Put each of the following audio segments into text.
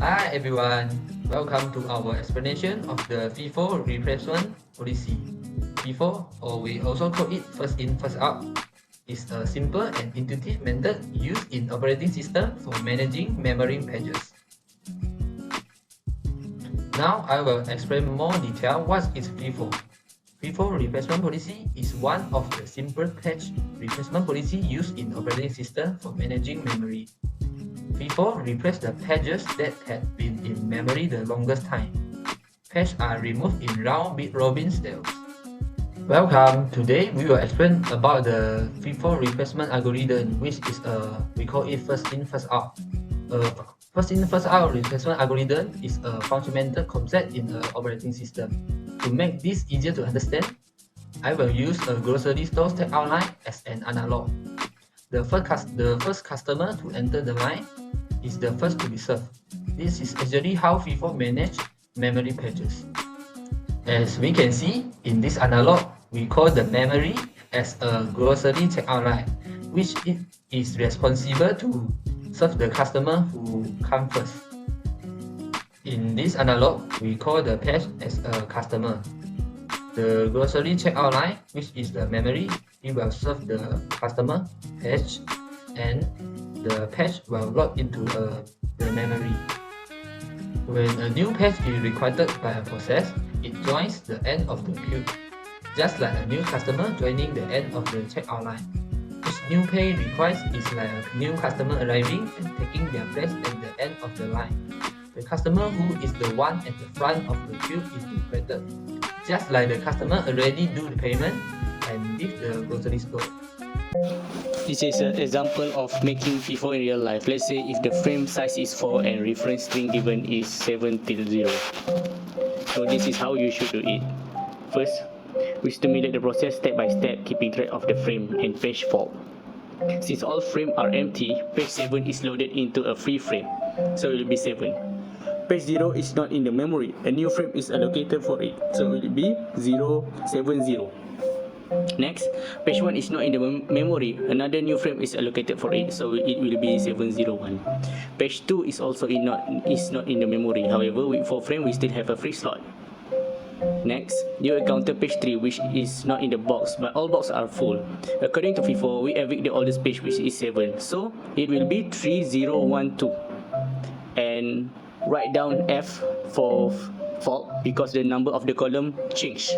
Hi everyone, welcome to our explanation of the FIFO replacement policy. FIFO, or we also call it first in first out, is a simple and intuitive method used in operating system for managing memory pages. Now I will explain more detail what is FIFO. FIFO replacement policy is one of the simple page replacement policy used in operating system for managing memory. FIFO replaces the pages that had been in memory the longest time. Pages are removed in round robin styles. Welcome. Today we will explain about the FIFO replacement algorithm, which is we call it first in first out. First in first out replacement algorithm is a fundamental concept in the operating system. To make this easier to understand, I will use a grocery store checkout line as an analog. The first customer to enter the line is the first to be served. This is actually how FIFO manage memory pages. As we can see in this analog, we call the memory as a grocery checkout line, which is responsible to serve the customer who come first. In this analog, we call the page as a customer. The grocery checkout line, which is the memory, it will serve the customer page, and the page will load into the memory. When a new page is required by a process, it joins the end of the queue, just like a new customer joining the end of the checkout line. Each new page request is like a new customer arriving and taking their place at the end of the line. The customer who is the one at the front of the queue is required, just like the customer already do the payment and leave the grocery store. This is an example of making FIFO in real life. Let's say if the frame size is 4 and reference string given is 7 till 0. So this is how you should do it. First, we simulate the process step by step, keeping track of the frame and page fault. Since all frames are empty, page 7 is loaded into a free frame, so it will be 7. Page 0 is not in the memory, a new frame is allocated for it, so it will be 070. Next, page 1 is not in the memory, another new frame is allocated for it, so it will be 701. Page 2 is also not in the memory, however with 4 frames we still have a free slot. Next, you encounter page 3, which is not in the box, but all boxes are full. According to FIFO, we evict the oldest page, which is 7, so it will be 3012. And write down F for fault because the number of the column changed.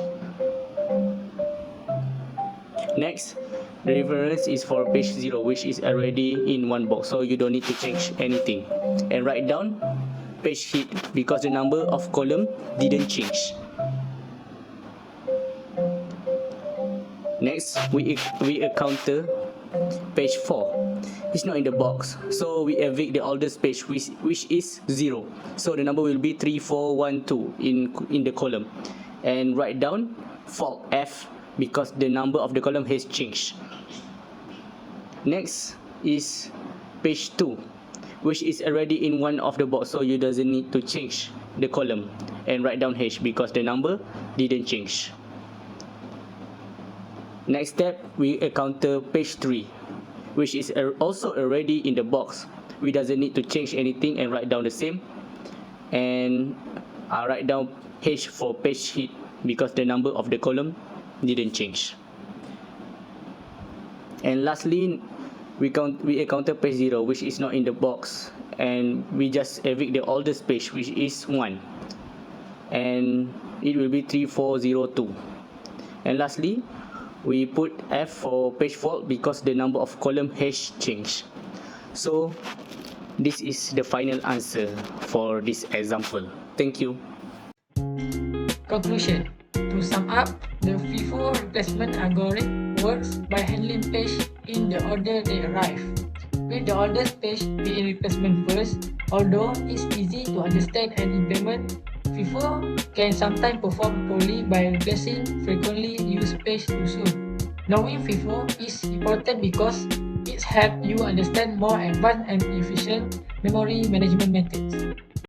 Next, the reference is for page 0, which is already in one box, so you don't need to change anything. And write down page hit because the number of column didn't change. Next, we encounter page 4. It's not in the box, so we evict the oldest page, which is 0. So the number will be 3412 in the column. And write down fault F because the number of the column has changed. Next is page 2, which is already in one of the box, so you doesn't need to change the column. And write down H because the number didn't change. Next step, we encounter page 3, which is also already in the box. We doesn't need to change anything and write down the same. And I write down H for page hit because the number of the column didn't change. And lastly, we encounter page 0, which is not in the box, and we just evict the oldest page, which is 1, and it will be 3402. And lastly, we put F for page fault because the number of column has changed. So this is the final answer for this example. Thank you. Conclusion. To sum up, the FIFO replacement algorithm works by handling pages in the order they arrive, with the oldest page being replacement first. Although it's easy to understand and implement, FIFO can sometimes perform poorly by replacing frequently used pages too soon. Knowing FIFO is important because it helps you understand more advanced and efficient memory management methods.